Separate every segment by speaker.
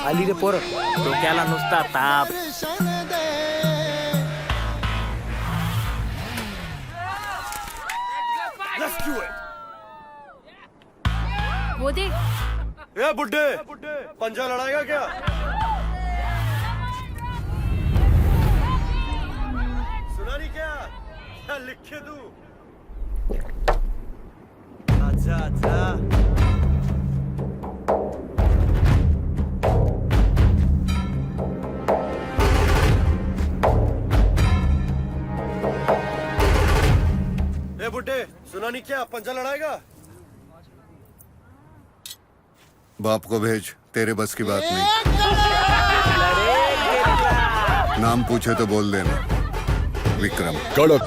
Speaker 1: आली रे पोर डोक्याला नुसता ताप.
Speaker 2: वो दे.
Speaker 3: ए बुड्ढे, पंजा लड़ाएगा क्या? सुना नहीं क्या? लिख के दूं. अच्छा अच्छा. ए बुड्ढे, सुना नहीं क्या? पंजा लड़ाएगा?
Speaker 4: बाप को भेज, तेरे बस की बात नहीं. नाम पूछे तो बोल देना. विक्रम.
Speaker 5: कड़क.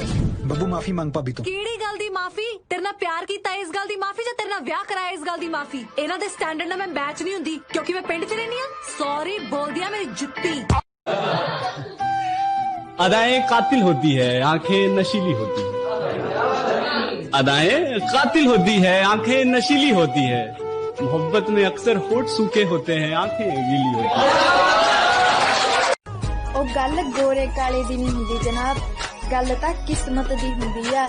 Speaker 5: ਬੱਬੂ ਮਾਫੀ ਮੰਗ ਭਾਬੀ ਤੋਂ.
Speaker 2: ਕਿਹੜੀ ਗੱਲ ਦੀ ਮਾਫੀ? ਤੇਰੇ ਨਾਲ ਪਿਆਰ ਕੀਤਾ ਇਸ ਗੱਲ ਦੀ ਮਾਫੀ ਜਾਂ ਤੇਰੇ ਨਾਲ ਵਿਆਹ ਕਰਾਇਆ ਇਸ ਗੱਲ ਦੀ ਮਾਫੀ? ਇਹਨਾਂ ਦੇ ਸਟੈਂਡਰਡ ਨਾਲ ਮੈਂ ਮੈਚ ਨਹੀਂ ਹੁੰਦੀ ਕਿਉਂਕਿ ਮੈਂ ਪਿੰਡ 'ਚ ਰਹਿੰਦੀ ਆ. ਸੌਰੀ ਬੋਲਦੀ ਆ ਮੇਰੀ ਜੁੱਤੀ.
Speaker 6: अदाएं कातिल होती है, आंखें नशीली होती है. अदाएं कातिल होती है, आंखें नशीली होती है. मोहब्बत में अक्सर होठ सूखे होते हैं, आंखें गीली होती है.
Speaker 7: ਉਹ ਗੱਲ ਗੋਰੇ ਕਾਲੇ ਦੀ ਨਹੀਂ ਹੁੰਦੀ ਜਨਾਬ, ਗੱਲ ਤਾਂ ਕਿਸਮਤ ਦੀ ਹੁੰਦੀ ਆ.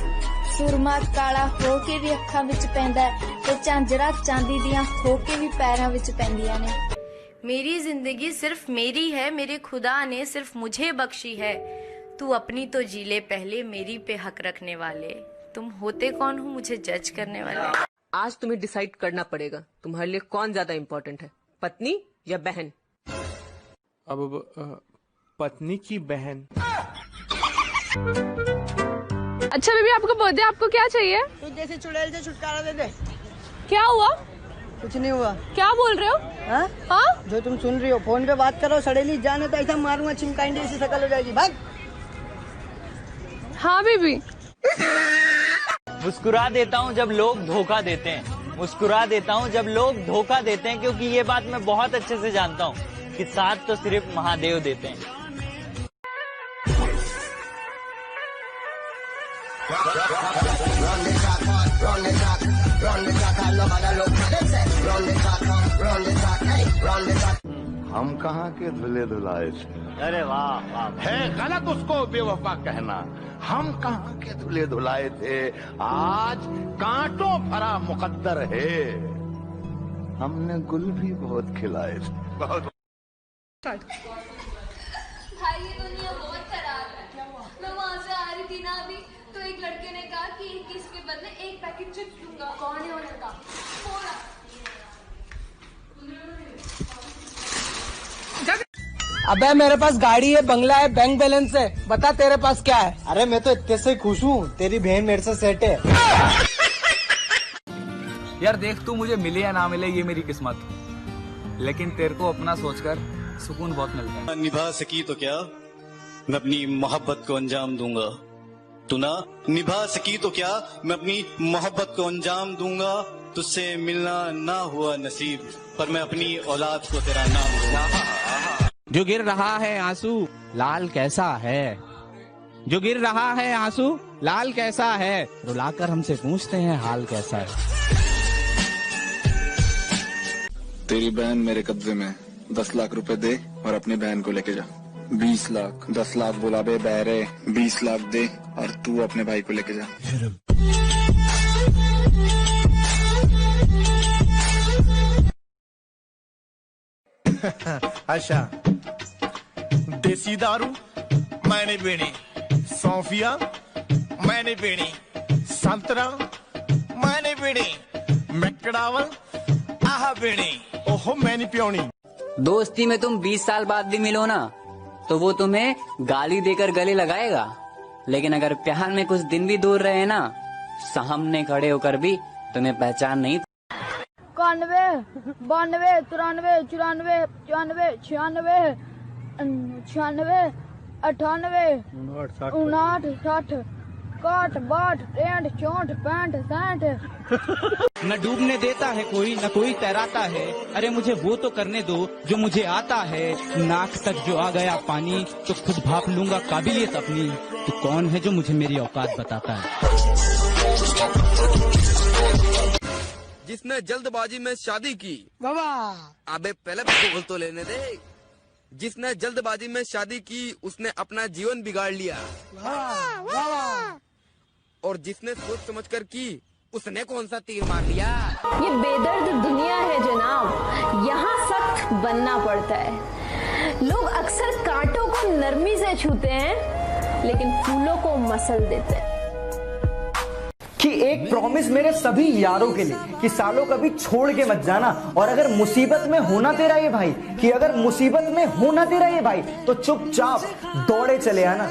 Speaker 7: ਸੁਰਮਾ ਕਾਲਾ ਹੋ ਕੇ ਵੀ ਅੱਖਾਂ ਵਿੱਚ ਪੈਂਦਾ ਤੇ ਝਾਂਜਰਾਂ ਚਾਂਦੀ ਦੀਆਂ ਹੋ ਕੇ ਵੀ ਪੈਰਾਂ ਵਿੱਚ ਪੈਂਦੀਆਂ ਨੇ.
Speaker 8: मेरी जिंदगी सिर्फ मेरी है, मेरे खुदा ने सिर्फ मुझे बख्शी है. तू अपनी तो जी ले पहले, मेरी पे हक रखने वाले. तुम होते कौन हो मुझे जज करने वाले?
Speaker 9: आज तुम्हें डिसाइड करना पड़ेगा तुम्हारे लिए कौन ज्यादा इम्पोर्टेंट है, पत्नी या बहन.
Speaker 10: अब पत्नी की बहन.
Speaker 2: अच्छा बेबी आपको बर्थडे आपको क्या चाहिए?
Speaker 9: तू जैसे चुड़ैल से छुटकारा दे दे.
Speaker 2: क्या हुआ?
Speaker 9: कुछ नहीं हुआ.
Speaker 2: क्या बोल रहे हो?
Speaker 9: हाँ?
Speaker 2: हाँ?
Speaker 9: जो तुम सुन रही हो फोन पे बात करो. सड़ेली जाने तो ऐसा मारूंगा चिमकाएंगे ऐसी शकल हो जाएगी. भाग.
Speaker 2: हाँ बेबी.
Speaker 1: मुस्कुरा देता हूँ जब लोग धोखा देते हैं. मुस्कुरा देता हूँ जब लोग धोखा देते हैं क्योंकि ये बात मैं बहुत अच्छे से जानता हूँ कि साथ तो सिर्फ महादेव देते हैं.
Speaker 4: हम कहाँ के धुले धुलाए थे.
Speaker 1: अरे वाह वाह.
Speaker 4: है गलत उसको बेवफा कहना. हम कहाँ के धुले धुलाए थे. आज कांटों भरा मुकद्दर है. हमने गुल भी बहुत खिलाए थे. बहुत.
Speaker 7: भाई ये दुनिया बहुत खराब है. मैं वहाँ से आ रही थी ना अभी तो एक लड़के ने कहा कि 21 के बदले एक पैकेट चिप्स दूंगा. कौन है वो लड़का?
Speaker 9: अबे मेरे पास गाड़ी है, बंगला है, बैंक बैलेंस है. बता तेरे पास क्या है? अरे मैं तो इतने से खुश हूँ. तेरी बहन मेरे से सेट है.
Speaker 1: यार देख तू मुझे मिले या ना मिले ये मेरी किस्मत, लेकिन तेरे को अपना सोचकर सुकून बहुत मिलता है.
Speaker 6: निभा सकी तो क्या, मैं अपनी मोहब्बत को अंजाम दूंगा. तू ना निभा सकी तो क्या, मैं अपनी मोहब्बत को अंजाम दूंगा. तुझसे मिलना ना हुआ नसीब, पर मैं अपनी औलाद को तेरा नाम दूंगा.
Speaker 1: जो गिर रहा है आंसू लाल कैसा है, जो गिर रहा है आंसू लाल कैसा है, रुलाकर हमसे पूछते हैं हाल कैसा है.
Speaker 5: तेरी बहन मेरे कब्जे में. 10 लाख रुपए दे और अपनी बहन को लेके जा. 20 लाख. 10 लाख बोला बे बहरे. 20 लाख दे और तू अपने भाई को लेके जा.
Speaker 3: अच्छा. देसी दारू मैंने पीनी, सौंफिया मैंने पीनी, संतरा मैंने पीनी, मैकडावल आहा पीनी. ओहो मैंने पियोनी.
Speaker 9: दोस्ती में तुम 20 साल बाद भी मिलो ना तो वो तुम्हें गाली देकर गले लगाएगा, लेकिन अगर प्यार में कुछ दिन भी दूर रहे ना, सामने खड़े होकर भी तुम्हें पहचान नहीं.
Speaker 7: 91 92 93 94 95 96 96 98 59 60 61 62 63 64 65.
Speaker 1: न डूबने देता है कोई, न कोई तैराता है. अरे मुझे वो तो करने दो जो मुझे आता है. नाक तक जो आ गया पानी तो खुद भाप लूंगा काबिलियत अपनी. तो कौन है जो मुझे मेरी औकात बताता है.
Speaker 11: जिसने जल्दबाजी में शादी की।
Speaker 12: वाह।
Speaker 11: अबे पहले बोल तो लेने दे। जिसने जल्दबाजी में शादी की उसने अपना जीवन बिगाड़ लिया।
Speaker 12: वाह वाह।
Speaker 11: और जिसने सोच समझकर की उसने कौन सा तीर मार लिया।
Speaker 13: ये बेदर्द दुनिया है जनाब, यहाँ सख्त बनना पड़ता है। लोग अक्सर कांटों को नरमी से छूते हैं लेकिन फूलों को मसल देते हैं।
Speaker 14: कि एक प्रॉमिस मेरे सभी यारों के लिए कि सालों कभी छोड़ के मत जाना, और अगर मुसीबत में होना तेरा ये भाई, कि अगर मुसीबत में होना तेरा ये भाई तो चुपचाप दौड़े चले आना।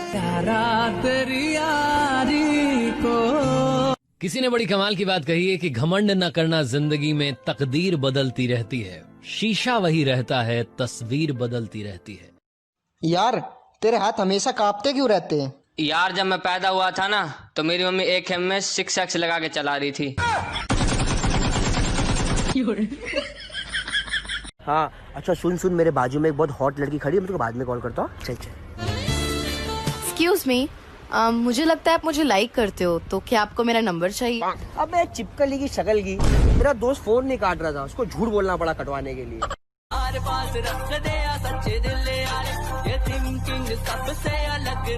Speaker 15: तेरी यारी को। किसी ने बड़ी कमाल की बात कही है कि घमंड न करना जिंदगी में तकदीर बदलती रहती है, शीशा वही रहता है, तस्वीर बदलती रहती है।
Speaker 16: यार तेरे हाथ हमेशा कांपते क्यों रहते हैं?
Speaker 9: यार जब मैं पैदा हुआ था ना तो मेरी मम्मी एक खेम में 6x लगा के चला रही थी।
Speaker 17: हाँ अच्छा सुन मेरे बाजू में एक बहुत हॉट लड़की खड़ी है, मैं तुमको बाद में कॉल करता हूँ। चल।
Speaker 8: एक्सक्यूज मी, मुझे लगता है आप मुझे लाइक करते हो, तो क्या आपको मेरा नंबर चाहिए?
Speaker 17: अबे चिपकली की शक्ल की, मेरा दोस्त फोन नहीं काट रहा था, उसको झूठ बोलना पड़ा कटवाने के लिए।
Speaker 15: पास रख दे सच्चे दिल यार, ये थिंकिंग सबसे अलग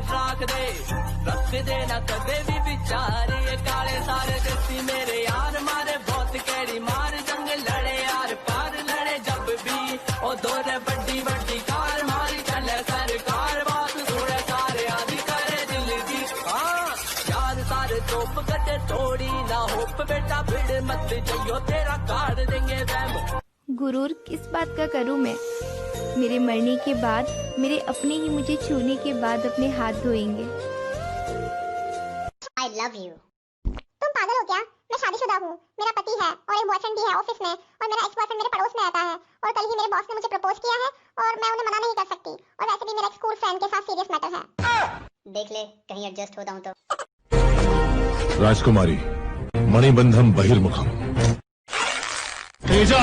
Speaker 15: रख दे ना कदे भी विचार, ये काले सारे देसी मेरे यार मारे बहुत कैरी मार, जंग लड़े यार पार लड़े जब भी, ओ दोरे बड्डी बड्डी कार मारी चले सरकार, बात सुने सारे आदि करे दिल की। हाँ यार सारे तोप कटे थोड़ी ना होप बेटा, भिड़ मत जइयो तेरा काट देंगे वैम।
Speaker 7: गुरूर किस बात का करूं मैं? मेरे मरने के बाद मेरे अपने ही मुझे छूने के बाद अपने हाथ धोएंगे।
Speaker 18: I love you. तुम पागल हो क्या? मैं शादीशुदा हूँ, मेरा पति है और एक बॉयफ्रेंड भी है ऑफिस में, और मेरा एक्स बॉयफ्रेंड मेरे पड़ोस में रहता है, और कल ही मेरे बॉस ने मुझे प्रपोज किया है और मैं उन्हें मना नहीं कर सकती, और वैसे भी मेरा एक स्कूल फ्रेंड के साथ सीरियस मैटर है।
Speaker 19: देख ले कहीं एडजस्ट होता हूँ तो।
Speaker 20: राजकुमारी मणिबंधम बहिर्मुखम। तेजा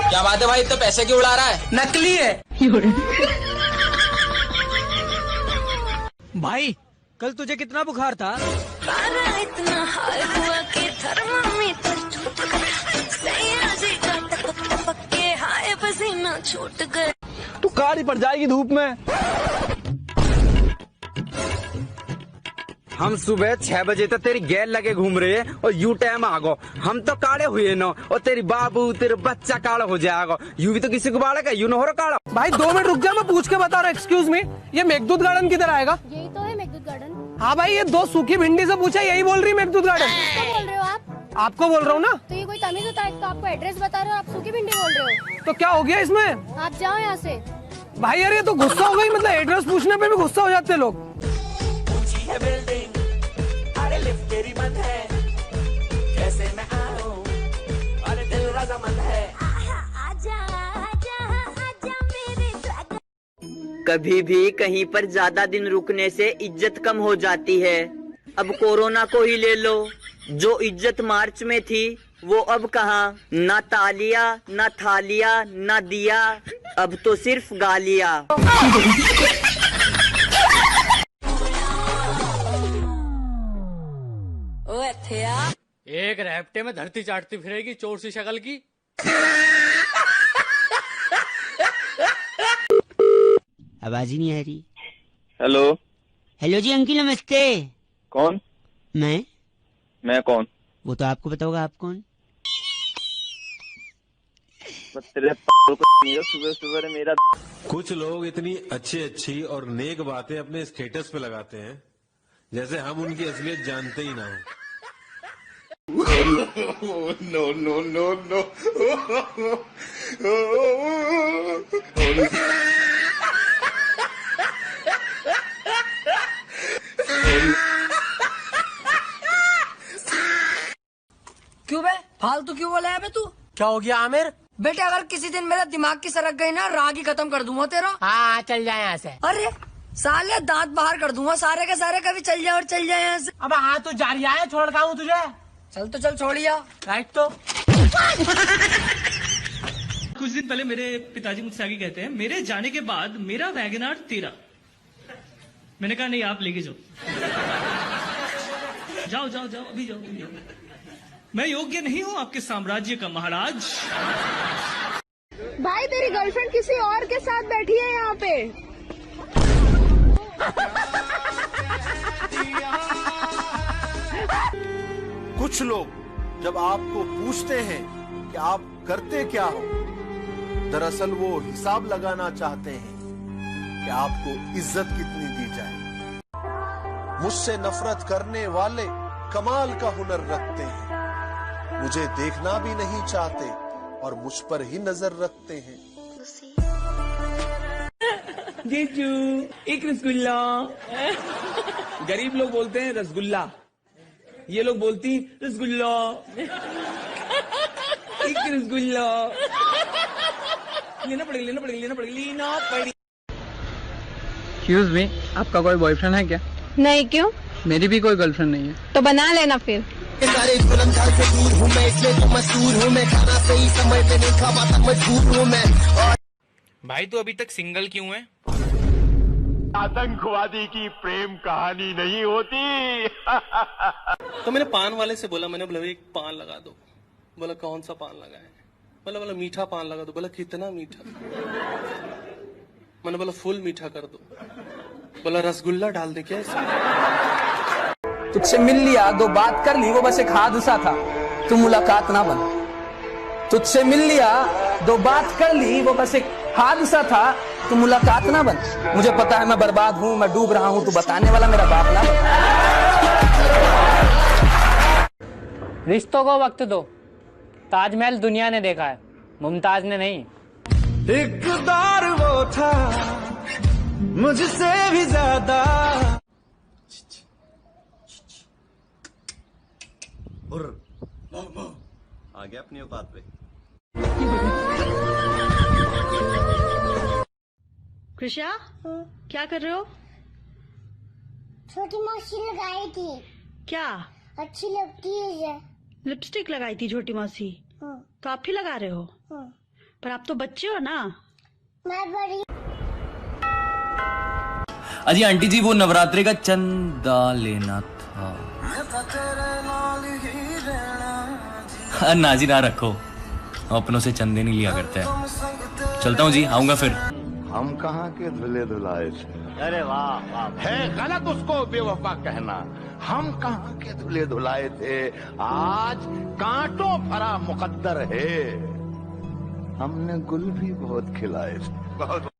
Speaker 14: क्या बात है भाई, तो पैसे क्यों उड़ा रहा है?
Speaker 12: नकली है।
Speaker 1: भाई कल तुझे कितना बुखार था?
Speaker 2: इतना हाई हुआ कि थर्मामीटर टूट गया, हाय पसीना छूट गए।
Speaker 14: तू काली पड़ जाएगी धूप में।
Speaker 11: हम सुबह 6 बजे तक तेरी गैल लगे घूम रहे हैं और यू टाइम आ गो, हम तो काले हुए न, और तेरी बाबू तेरे बच्चा काला हो जाएगा। यू भी तो किसी को बाड़ेगा, यू न हो रहा काला।
Speaker 12: भाई 2 मिनट रुक जा, मैं पूछ के बता रहा हूँ। एक्सक्यूज मी, ये मेघदूत गार्डन किधर आएगा?
Speaker 7: यही तो है मेघदूत गार्डन।
Speaker 12: हाँ भाई, ये 2 सूखी भिंडी से पूछा, यही बोल रही मेघदूत गार्डन।
Speaker 7: क्या बोल रहे हो आप?
Speaker 12: आपको बोल रहा हूँ ना।
Speaker 7: तो ये कोई तमीज होता है? तो आपको एड्रेस बता रहे हो, आप सूखी भिंडी बोल रहे हो।
Speaker 12: तो क्या हो गया इसमें?
Speaker 7: आप जाओ यहाँ से।
Speaker 12: भाई यार ये तो गुस्सा हो गई, मतलब एड्रेस पूछने पे भी गुस्सा हो जाते लोग।
Speaker 15: तेरी बंद है कैसे मैं आऊं, अरे दिल रजामंद है।
Speaker 2: आजा आजा आजा मेरे ड्रैगन।
Speaker 21: कभी भी कहीं पर ज्यादा दिन रुकने से इज्जत कम हो जाती है। अब कोरोना को ही ले लो, जो इज्जत मार्च में थी वो अब कहाँ, ना तालिया ना थालिया ना दिया, अब तो सिर्फ गालिया।
Speaker 15: एक रैप्टे में धरती चाटती फिरेगी चोर सी शक्ल की।
Speaker 22: आवाज ही नहीं आ रही।
Speaker 23: हेलो
Speaker 22: हेलो जी अंकिल नमस्ते।
Speaker 23: कौन? मैं कौन?
Speaker 22: वो तो आपको पता होगा, आप कौन?
Speaker 23: तेरे सुबह सुबह मेरा।
Speaker 24: कुछ लोग इतनी अच्छी अच्छी और नेक बातें अपने स्टेटस पे लगाते हैं जैसे हम उनकी असलियत जानते ही ना हो।
Speaker 4: No no no no.
Speaker 25: क्यों बे फालतू क्यों बोला है बे तू?
Speaker 12: क्या हो गया आमिर?
Speaker 25: बेटे अगर किसी दिन मेरा दिमाग की सरक गई ना, राग ही खत्म कर दूंगा तेरा।
Speaker 12: हाँ चल जाए यहाँ से।
Speaker 25: अरे साले दांत बाहर कर दूंगा सारे के सारे, कभी चल जाए और चल जाए यहाँ से।
Speaker 12: अब हाँ तो जा रहा है, छोड़ खाऊं तुझे?
Speaker 25: चल तो चल छोड़िया।
Speaker 12: राइट तो
Speaker 1: कुछ
Speaker 3: दिन पहले मेरे पिताजी मुझसे आगे कहते हैं, मेरे जाने के बाद मेरा वैगनार तेरा। मैंने कहा नहीं, आप लेके जाओ। जाओ जाओ जाओ, अभी जाओ, अभी जाओ। मैं योग्य नहीं हूं आपके साम्राज्य का महाराज।
Speaker 5: भाई तेरी गर्लफ्रेंड किसी और के साथ बैठी है यहाँ पे।
Speaker 6: कुछ लोग जब आपको पूछते हैं कि आप करते क्या हो, दरअसल वो हिसाब लगाना चाहते हैं कि आपको इज्जत कितनी दी जाए। मुझसे नफरत करने वाले कमाल का हुनर रखते हैं, मुझे देखना भी नहीं चाहते और मुझ पर ही नजर रखते हैं।
Speaker 11: जीजू एक रसगुल्ला। गरीब लोग बोलते हैं रसगुल्ला, ये लोग बोलती रसगुल्ला। एक रसगुल्ला लेना पड़ेगा, लेना पड़ेगा, लेना पड़ेगा, लेना पड़ेगा।
Speaker 10: एक्सक्यूज मी, आपका कोई बॉयफ्रेंड है क्या?
Speaker 5: नहीं, क्यों?
Speaker 10: मेरी भी कोई गर्लफ्रेंड नहीं है।
Speaker 5: तो बना लेना फिर।
Speaker 15: सारे जुल्मदार से दूर हूँ मैं, इसलिए तो मशहूर हूँ मैं, खाना सही समय पे नहीं खा पाता, मजबूर हूँ मैं।
Speaker 13: भाई तू अभी तक सिंगल क्यों है?
Speaker 4: आतंकवादी की प्रेम कहानी नहीं होती।
Speaker 26: तो मैंने पान वाले से बोला, मैंने बोला एक पान लगा दो। बोला कौन सा पान लगाए? बोला मीठा पान लगा दो। बोला कितना मीठा? मैंने बोला फुल मीठा कर दो। बोला रसगुल्ला डाल दे क्या इसमें?
Speaker 17: तुझसे मिल लिया, दो बात कर ली, वो बस एक हादसा था, तू मुलाकात ना बन। तुझसे मिल लिया, दो बात कर ली, वो बस एक हादसा था, तू मुलाकात ना बन। मुझे पता है मैं बर्बाद हूँ, मैं डूब रहा हूँ, तू बताने वाला मेरा बाप ना बन।
Speaker 27: रिश्तों को वक्त दो। ताजमहल दुनिया ने देखा है, मुमताज ने नहीं।
Speaker 15: एक दौर वो था मुझसे भी ज्यादा।
Speaker 28: आ गया अपनी औकात पे।
Speaker 5: कृषा, क्या कर रहे हो?
Speaker 18: छोटी मौसी लगाई थी।
Speaker 5: क्या?
Speaker 18: अच्छी लगती है।
Speaker 5: लिपस्टिक लगाई थी छोटी मौसी? तो आप भी लगा रहे हो? पर आप तो बच्चे हो ना।
Speaker 18: मैं बड़ी।
Speaker 29: अजी आंटी जी, वो नवरात्रि का चंदा लेना था। नाजी ना रखो, हम अपनों से चंदे नहीं लिया करते हैं। चलता हूँ जी, आऊंगा फिर।
Speaker 4: हम कहाँ के धुले धुलाए थे। अरे वाह वाह, है गलत उसको बेवफा कहना। हम कहाँ के धुले धुलाए थे, आज कांटों भरा मुकद्दर है। हमने गुल भी बहुत खिलाए थे। बहुत